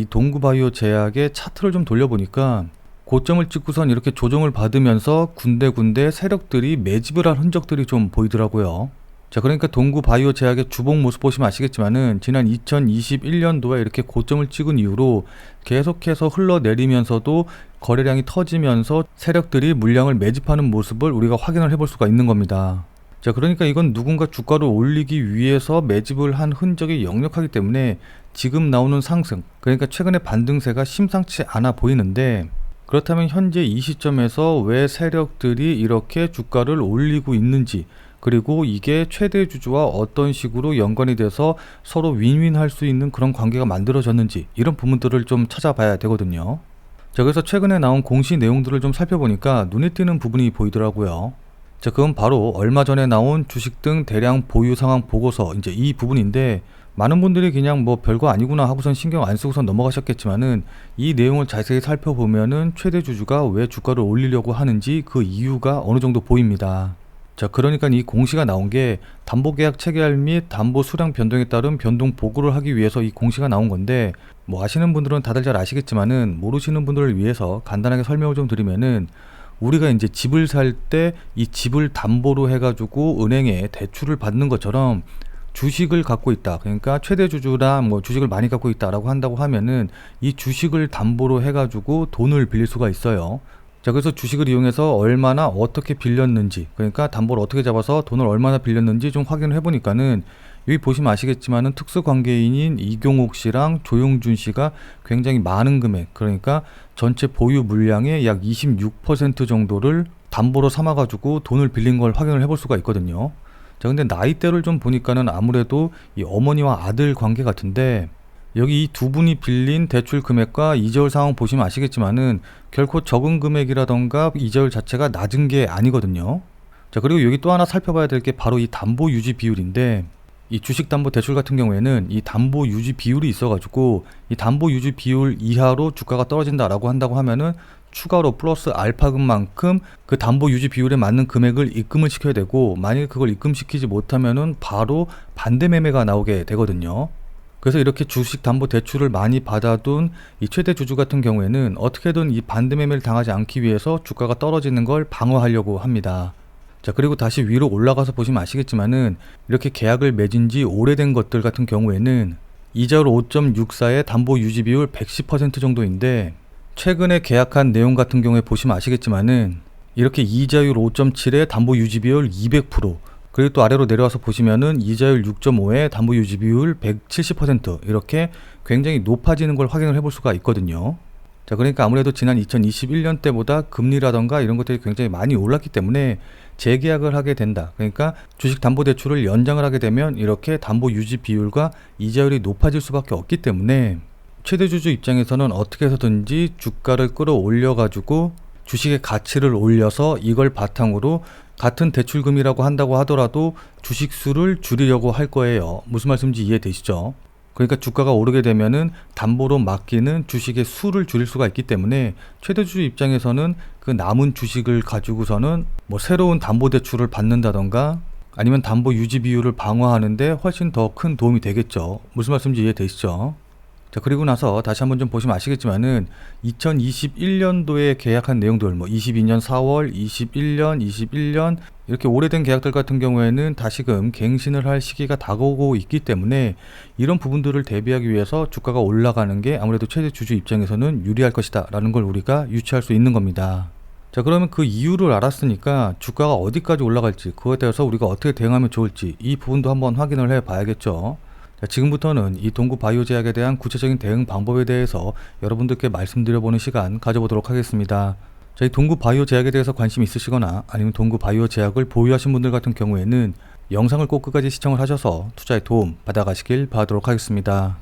이 동구바이오 제약의 차트를 좀 돌려보니까 고점을 찍고선 이렇게 조정을 받으면서 군데군데 세력들이 매집을 한 흔적들이 좀 보이더라고요. 자, 그러니까 동구바이오 제약의 주봉 모습 보시면 아시겠지만은 지난 2021년도에 이렇게 고점을 찍은 이후로 계속해서 흘러내리면서도 거래량이 터지면서 세력들이 물량을 매집하는 모습을 우리가 확인을 해볼 수가 있는 겁니다. 자, 그러니까 이건 누군가 주가를 올리기 위해서 매집을 한 흔적이 역력하기 때문에 지금 나오는 상승, 그러니까 최근의 반등세가 심상치 않아 보이는데, 그렇다면 현재 이 시점에서 왜 세력들이 이렇게 주가를 올리고 있는지, 그리고 이게 최대 주주와 어떤 식으로 연관이 돼서 서로 윈윈할 수 있는 그런 관계가 만들어졌는지, 이런 부분들을 좀 찾아봐야 되거든요. 자, 그래서 최근에 나온 공시 내용들을 좀 살펴보니까 눈에 띄는 부분이 보이더라고요. 자, 그건 바로 얼마 전에 나온 주식 등 대량 보유 상황 보고서, 이제 이 부분인데, 많은 분들이 그냥 뭐 별거 아니구나 하고선 신경 안 쓰고선 넘어가셨겠지만은, 이 내용을 자세히 살펴보면은 최대 주주가 왜 주가를 올리려고 하는지 그 이유가 어느 정도 보입니다. 자, 그러니까 이 공시가 나온 게 담보계약 체결 및 담보 수량 변동에 따른 변동 보고를 하기 위해서 이 공시가 나온 건데, 뭐 아시는 분들은 다들 잘 아시겠지만은 모르시는 분들을 위해서 간단하게 설명을 좀 드리면은, 우리가 이제 집을 살 때 이 집을 담보로 해가지고 은행에 대출을 받는 것처럼 주식을 갖고 있다, 그러니까 최대 주주랑 뭐 주식을 많이 갖고 있다라고 한다고 하면은 이 주식을 담보로 해가지고 돈을 빌릴 수가 있어요. 자, 그래서 주식을 이용해서 얼마나 어떻게 빌렸는지, 그러니까 담보를 어떻게 잡아서 돈을 얼마나 빌렸는지 좀 확인을 해보니까는, 여기 보시면 아시겠지만은 특수관계인인 이경옥 씨랑 조용준 씨가 굉장히 많은 금액, 그러니까 전체 보유 물량의 약 26% 정도를 담보로 삼아가지고 돈을 빌린 걸 확인을 해볼 수가 있거든요. 자, 근데 나이대를 좀 보니까는 아무래도 이 어머니와 아들 관계 같은데, 여기 이 두 분이 빌린 대출 금액과 이자율 상황 보시면 아시겠지만은 결코 적은 금액이라던가 이자율 자체가 낮은 게 아니거든요. 자, 그리고 여기 또 하나 살펴봐야 될 게 바로 이 담보 유지 비율인데, 이 주식담보대출 같은 경우에는 이 담보 유지 비율이 있어가지고 이 담보 유지 비율 이하로 주가가 떨어진다라고 한다고 하면은 추가로 플러스 알파금만큼 그 담보 유지 비율에 맞는 금액을 입금을 시켜야 되고, 만약에 그걸 입금시키지 못하면은 바로 반대 매매가 나오게 되거든요. 그래서 이렇게 주식담보대출을 많이 받아둔 이 최대 주주 같은 경우에는 어떻게든 이 반대 매매를 당하지 않기 위해서 주가가 떨어지는 걸 방어하려고 합니다. 자, 그리고 다시 위로 올라가서 보시면 아시겠지만은 이렇게 계약을 맺은 지 오래된 것들 같은 경우에는 이자율 5.64의 담보 유지 비율 110% 정도인데, 최근에 계약한 내용 같은 경우에 보시면 아시겠지만은 이렇게 이자율 5.7의 담보 유지 비율 200%, 그리고 또 아래로 내려와서 보시면은 이자율 6.5의 담보 유지 비율 170%, 이렇게 굉장히 높아지는 걸 확인을 해볼 수가 있거든요. 자, 그러니까 아무래도 지난 2021년 때보다 금리라던가 이런 것들이 굉장히 많이 올랐기 때문에 재계약을 하게 된다, 그러니까 주식담보대출을 연장을 하게 되면 이렇게 담보 유지 비율과 이자율이 높아질 수밖에 없기 때문에 최대주주 입장에서는 어떻게 해서든지 주가를 끌어올려 가지고 주식의 가치를 올려서 이걸 바탕으로 같은 대출금이라고 한다고 하더라도 주식 수를 줄이려고 할 거예요. 무슨 말씀인지 이해되시죠? 그러니까 주가가 오르게 되면은 담보로 맡기는 주식의 수를 줄일 수가 있기 때문에 최대주주 입장에서는 그 남은 주식을 가지고서는 뭐 새로운 담보대출을 받는다던가 아니면 담보 유지 비율을 방어하는데 훨씬 더 큰 도움이 되겠죠. 무슨 말씀인지 이해되시죠? 자, 그리고 나서 다시 한번 좀 보시면 아시겠지만은 2021년도에 계약한 내용들, 뭐 22년 4월, 21년 이렇게 오래된 계약들 같은 경우에는 다시금 갱신을 할 시기가 다가오고 있기 때문에 이런 부분들을 대비하기 위해서 주가가 올라가는 게 아무래도 최대 주주 입장에서는 유리할 것이다 라는 걸 우리가 유추할 수 있는 겁니다. 자, 그러면 그 이유를 알았으니까 주가가 어디까지 올라갈지, 그거에 대해서 우리가 어떻게 대응하면 좋을지 이 부분도 한번 확인을 해 봐야겠죠. 자, 지금부터는 이 동구바이오제약에 대한 구체적인 대응 방법에 대해서 여러분들께 말씀드려보는 시간 가져보도록 하겠습니다. 자, 이 동구바이오제약에 대해서 관심 있으시거나 아니면 동구바이오제약을 보유하신 분들 같은 경우에는 영상을 꼭 끝까지 시청을 하셔서 투자에 도움 받아가시길 바라도록 하겠습니다.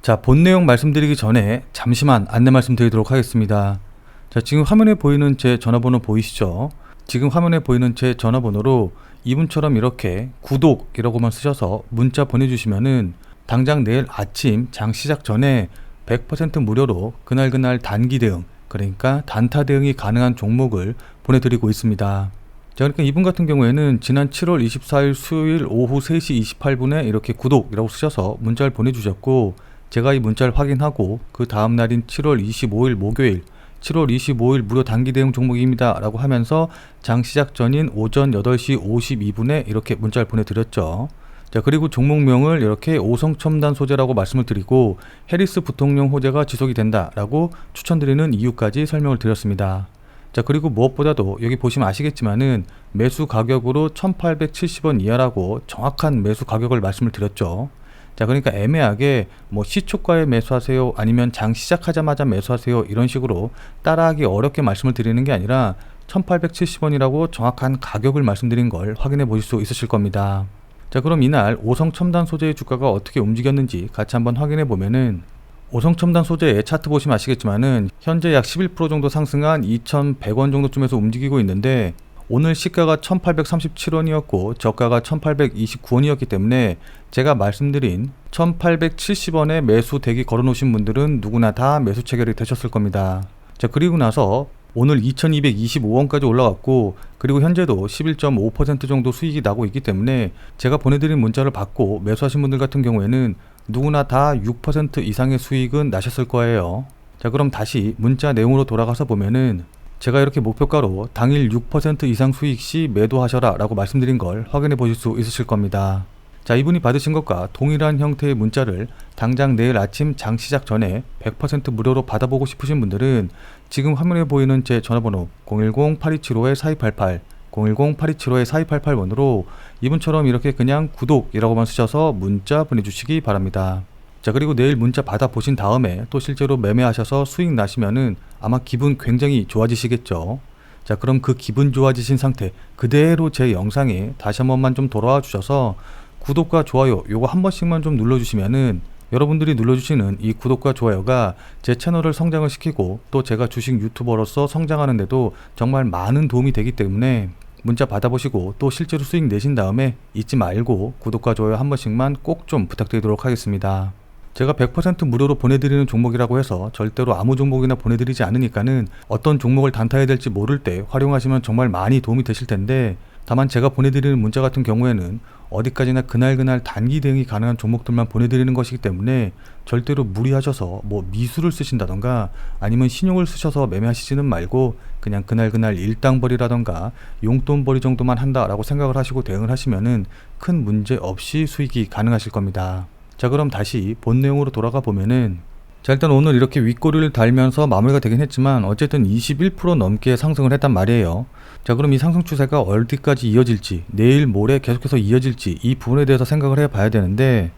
자, 본 내용 말씀드리기 전에 잠시만 안내 말씀드리도록 하겠습니다. 자, 지금 화면에 보이는 제 전화번호 보이시죠? 지금 화면에 보이는 제 전화번호로 이분처럼 이렇게 구독이라고만 쓰셔서 문자 보내주시면은 당장 내일 아침 장 시작 전에 100% 무료로 그날 단기 대응, 그러니까 단타 대응이 가능한 종목을 보내드리고 있습니다. 자, 그러니까 이분 같은 경우에는 지난 7월 24일 수요일 오후 3시 28분에 이렇게 구독이라고 쓰셔서 문자를 보내주셨고, 제가 이 문자를 확인하고 그 다음 날인 7월 25일 목요일 7월 25일 무료 단기 대응 종목입니다 라고 하면서 장 시작 전인 오전 8시 52분에 이렇게 문자를 보내드렸죠. 자, 그리고 종목명을 이렇게 오성첨단 소재라고 말씀을 드리고 해리스 부통령 호재가 지속이 된다 라고 추천드리는 이유까지 설명을 드렸습니다. 자, 그리고 무엇보다도 여기 보시면 아시겠지만은 매수 가격으로 1870원 이하라고 정확한 매수 가격을 말씀을 드렸죠. 자, 그러니까 애매하게 뭐 시초가에 매수하세요 아니면 장 시작하자마자 매수하세요 이런 식으로 따라하기 어렵게 말씀을 드리는 게 아니라 1870원이라고 정확한 가격을 말씀드린 걸 확인해 보실 수 있으실 겁니다. 자, 그럼 이날 오성첨단 소재의 주가가 어떻게 움직였는지 같이 한번 확인해 보면은 오성첨단 소재의 차트 보시면 아시겠지만은 현재 약 11% 정도 상승한 2100원 정도쯤에서 움직이고 있는데 오늘 시가가 1837원이었고 저가가 1829원이었기 때문에 제가 말씀드린 1870원에 매수 대기 걸어 놓으신 분들은 누구나 다 매수 체결이 되셨을 겁니다. 자, 그리고 나서 오늘 2225원까지 올라갔고 그리고 현재도 11.5% 정도 수익이 나고 있기 때문에 제가 보내드린 문자를 받고 매수하신 분들 같은 경우에는 누구나 다 6% 이상의 수익은 나셨을 거예요. 자, 그럼 다시 문자 내용으로 돌아가서 보면은 제가 이렇게 목표가로 당일 6% 이상 수익 시 매도하셔라 라고 말씀드린 걸 확인해 보실 수 있으실 겁니다. 자, 이분이 받으신 것과 동일한 형태의 문자를 당장 내일 아침 장 시작 전에 100% 무료로 받아보고 싶으신 분들은 지금 화면에 보이는 제 전화번호 010-8275-4288 010-8275-4288번으로 이분처럼 이렇게 그냥 구독이라고만 쓰셔서 문자 보내주시기 바랍니다. 자, 그리고 내일 문자 받아보신 다음에 또 실제로 매매하셔서 수익 나시면은 아마 기분 굉장히 좋아지시겠죠. 자, 그럼 그 기분 좋아지신 상태 그대로 제 영상에 다시 한 번만 좀 돌아와 주셔서 구독과 좋아요 요거 한 번씩만 좀 눌러주시면은 여러분들이 눌러주시는 이 구독과 좋아요가 제 채널을 성장을 시키고 또 제가 주식 유튜버로서 성장하는데도 정말 많은 도움이 되기 때문에 문자 받아보시고 또 실제로 수익 내신 다음에 잊지 말고 구독과 좋아요 한 번씩만 꼭 좀 부탁드리도록 하겠습니다. 제가 100% 무료로 보내드리는 종목이라고 해서 절대로 아무 종목이나 보내드리지 않으니까는 어떤 종목을 단타해야 될지 모를 때 활용하시면 정말 많이 도움이 되실 텐데 다만 제가 보내드리는 문자 같은 경우에는 어디까지나 그날 단기 대응이 가능한 종목들만 보내드리는 것이기 때문에 절대로 무리하셔서 뭐 미수를 쓰신다던가 아니면 신용을 쓰셔서 매매하시지는 말고 그냥 그날 일당벌이라던가 용돈벌이 정도만 한다라고 생각을 하시고 대응을 하시면은 큰 문제 없이 수익이 가능하실 겁니다. 자, 그럼 다시 본 내용으로 돌아가 보면은 자, 일단 오늘 이렇게 윗꼬리를 달면서 마무리가 되긴 했지만 어쨌든 21% 넘게 상승을 했단 말이에요. 자, 그럼 이 상승 추세가 어디까지 이어질지 내일 모레 계속해서 이어질지 이 부분에 대해서 생각을 해봐야 되는데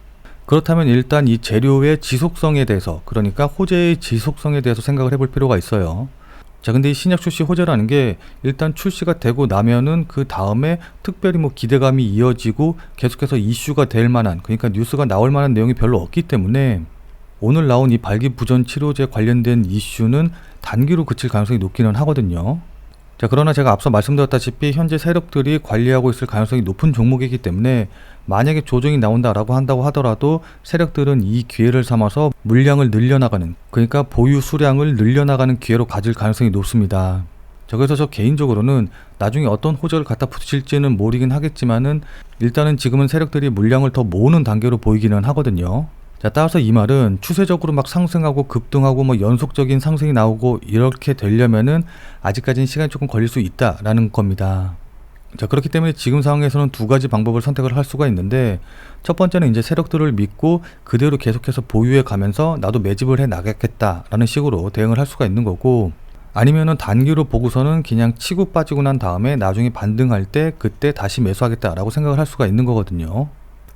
그렇다면 일단 이 재료의 지속성에 대해서 그러니까 호재의 지속성에 대해서 생각을 해볼 필요가 있어요. 자, 근데 이 신약 출시 호재라는 게 일단 출시가 되고 나면은 그 다음에 특별히 뭐 기대감이 이어지고 계속해서 이슈가 될 만한 그러니까 뉴스가 나올 만한 내용이 별로 없기 때문에 오늘 나온 이 발기부전 치료제 관련된 이슈는 단기로 그칠 가능성이 높기는 하거든요. 자, 그러나 제가 앞서 말씀드렸다시피 현재 세력들이 관리하고 있을 가능성이 높은 종목이기 때문에 만약에 조정이 나온다라고 한다고 하더라도 세력들은 이 기회를 삼아서 물량을 늘려나가는 그러니까 보유 수량을 늘려나가는 기회로 가질 가능성이 높습니다. 자, 그래서 저 개인적으로는 나중에 어떤 호재를 갖다 붙일지는 모르긴 하겠지만은 일단은 지금은 세력들이 물량을 더 모으는 단계로 보이기는 하거든요. 자, 따라서 이 말은 추세적으로 막 상승하고 급등하고 뭐 연속적인 상승이 나오고 이렇게 되려면은 아직까지는 시간이 조금 걸릴 수 있다라는 겁니다. 자, 그렇기 때문에 지금 상황에서는 두 가지 방법을 선택을 할 수가 있는데 첫 번째는 이제 세력들을 믿고 그대로 계속해서 보유해 가면서 나도 매집을 해 나가겠다라는 식으로 대응을 할 수가 있는 거고 아니면은 단기로 보고서는 그냥 치고 빠지고 난 다음에 나중에 반등할 때 그때 다시 매수하겠다라고 생각을 할 수가 있는 거거든요.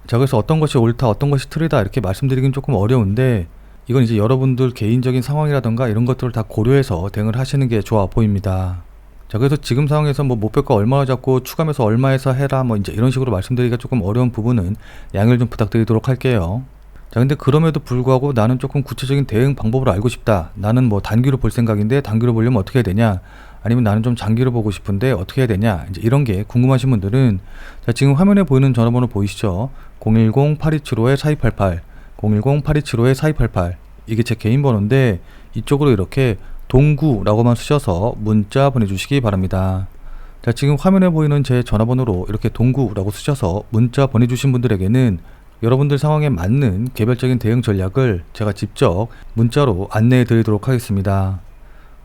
자, 그래서 어떤 것이 옳다 어떤 것이 틀리다 이렇게 말씀드리긴 조금 어려운데 이건 이제 여러분들 개인적인 상황이라던가 이런 것들을 다 고려해서 대응을 하시는 게 좋아 보입니다. 자, 그래서 지금 상황에서 뭐 목표가 얼마나 잡고 추가 매수 얼마에서 해라 뭐 이제 이런 식으로 말씀드리기가 조금 어려운 부분은 양해를 좀 부탁드리도록 할게요. 자, 근데 그럼에도 불구하고 나는 조금 구체적인 대응 방법을 알고 싶다. 나는 뭐 단기로 볼 생각인데 단기로 보려면 어떻게 해야 되냐? 아니면 나는 좀 장기로 보고 싶은데 어떻게 해야 되냐? 이제 이런 게 궁금하신 분들은 자, 지금 화면에 보이는 전화번호 보이시죠? 010-8275-4288 010-8275-4288 이게 제 개인 번호인데 이쪽으로 이렇게 동구라고만 쓰셔서 문자 보내주시기 바랍니다. 자, 지금 화면에 보이는 제 전화번호로 이렇게 동구라고 쓰셔서 문자 보내주신 분들에게는 여러분들 상황에 맞는 개별적인 대응 전략을 제가 직접 문자로 안내해 드리도록 하겠습니다.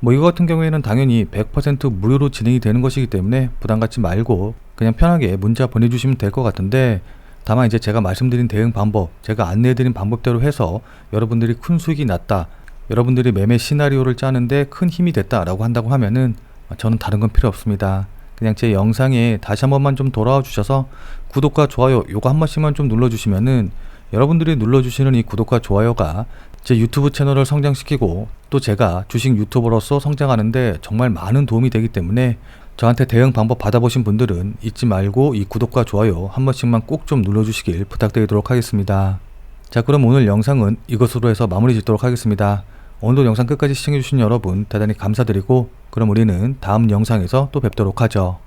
이거 같은 경우에는 당연히 100% 무료로 진행이 되는 것이기 때문에 부담 갖지 말고 그냥 편하게 문자 보내주시면 될 것 같은데, 다만 이제 제가 말씀드린 대응 방법, 제가 안내해 드린 방법대로 해서 여러분들이 큰 수익이 났다, 여러분들이 매매 시나리오를 짜는데 큰 힘이 됐다 라고 한다고 하면은 저는 다른 건 필요 없습니다. 그냥 제 영상에 다시 한 번만 좀 돌아와 주셔서 구독과 좋아요 요거 한 번씩만 좀 눌러주시면은, 여러분들이 눌러주시는 이 구독과 좋아요가 제 유튜브 채널을 성장시키고 또 제가 주식 유튜버로서 성장하는데 정말 많은 도움이 되기 때문에, 저한테 대응 방법 받아보신 분들은 잊지 말고 이 구독과 좋아요 한 번씩만 꼭 좀 눌러주시길 부탁드리도록 하겠습니다. 자, 그럼 오늘 영상은 이것으로 해서 마무리 짓도록 하겠습니다. 오늘도 영상 끝까지 시청해주신 여러분 대단히 감사드리고, 그럼 우리는 다음 영상에서 또 뵙도록 하죠.